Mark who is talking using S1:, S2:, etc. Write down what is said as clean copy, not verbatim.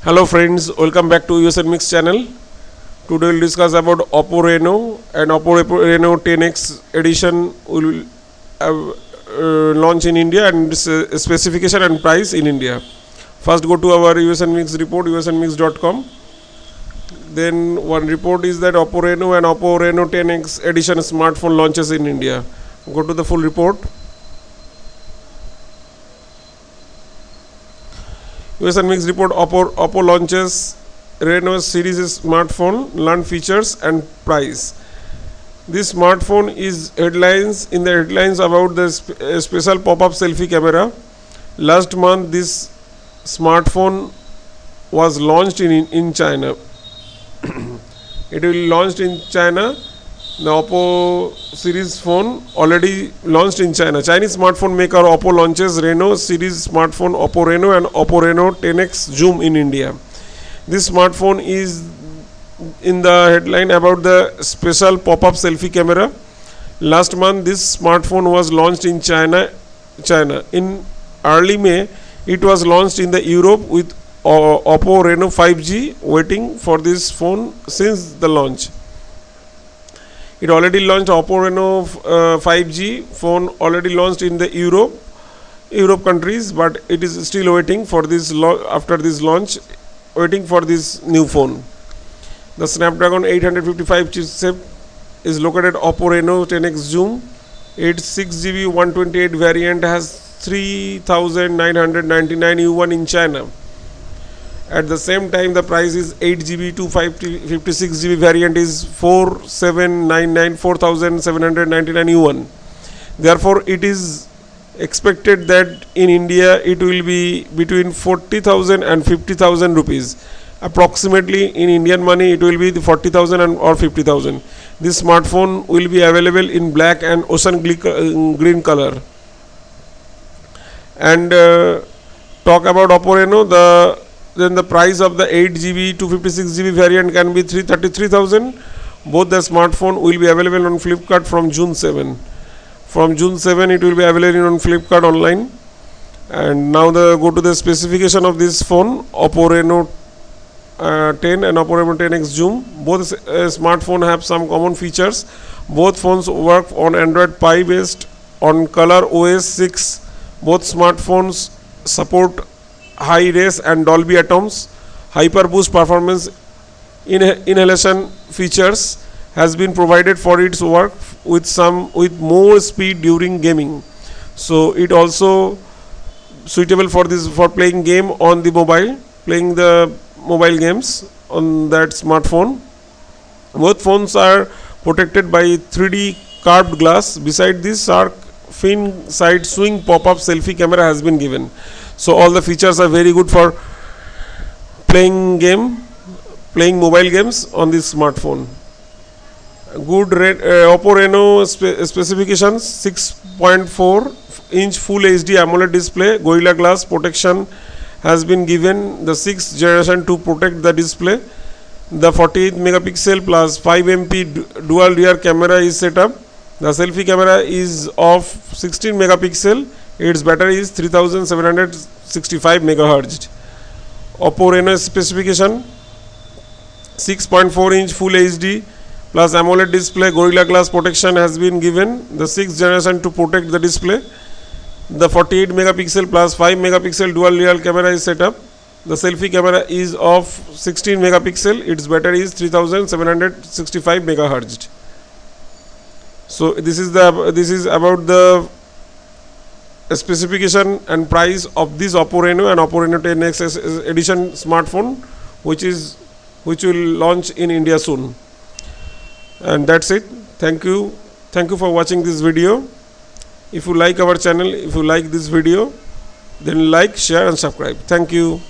S1: Hello friends, welcome back to US Mix channel. Today we'll discuss about Oppo Reno and Oppo Reno 10X edition will launch in India and specification and price in India. First go to our US Mix report, usnmix.com. Then one report is that Oppo Reno and Oppo Reno 10X edition smartphone launches in India. Go to the full report. US Mix report Oppo launches Reno Series smartphone, learn features and price. This smartphone is in the headlines about the special pop-up selfie camera. Last month this smartphone was launched in China. It will launched in China. The Oppo series phone already launched in China. Chinese smartphone maker Oppo launches Reno series smartphone Oppo Reno and Oppo Reno 10X Zoom in India. This smartphone is in the headline about the special pop-up selfie camera. Last month this smartphone was launched in China. In early May it was launched in the Europe with Oppo Reno 5G waiting for this phone since the launch. It already launched Oppo Reno 5G phone already launched in the Europe countries, but it is still waiting for this after this launch, waiting for this new phone. The Snapdragon 855 chipset is located Oppo Reno 10X Zoom. Its 6GB 128 variant has 3,999 yuan in China. At the same time, the price is 8GB 256GB variant is 4,799 yuan. Therefore, it is expected that in India it will be between 40,000 and 50,000 rupees. Approximately in Indian money, it will be 40,000 or 50,000. This smartphone will be available in black and ocean green color. And talk about Oppo Reno, then the price of the 8GB 256GB variant can be 33,000. Both the smartphone will be available on Flipkart from June 7. From June 7 it will be available on Flipkart online. And now go to the specification of this phone, Oppo Reno 10 and Oppo Reno 10X Zoom. Both smartphones have some common features. Both phones work on Android Pie based on Color OS 6. Both smartphones support high res and Dolby Atoms. Hyper boost performance inhalation features has been provided for its work with more speed during gaming. So it also suitable for playing game on the mobile, playing the mobile games on that smartphone. Both phones are protected by 3D curved glass. Beside this, sharp fin side swing pop-up selfie camera has been given. So all the features are very good for playing mobile games on this smartphone. Good Oppo Reno specifications: 6.4-inch Full HD AMOLED display, Gorilla Glass protection has been given. The 6th generation to protect the display. The 48 megapixel plus 5 MP dual rear camera is set up. The selfie camera is of 16 megapixel. Its battery is 3765 MHz. Oppo Reno specification: 6.4-inch Full HD plus AMOLED display, Gorilla Glass protection has been given. The 6th generation to protect the display. The 48 megapixel plus 5 megapixel dual rear camera is set up. The selfie camera is of 16 megapixel. Its battery is 3765 MHz. So this is about the specification and price of this Oppo Reno and Oppo Reno 10X edition smartphone, which will launch in India soon. And that's it. Thank you for watching this video. If you like our channel, if you like this video, then like, share and subscribe. Thank you.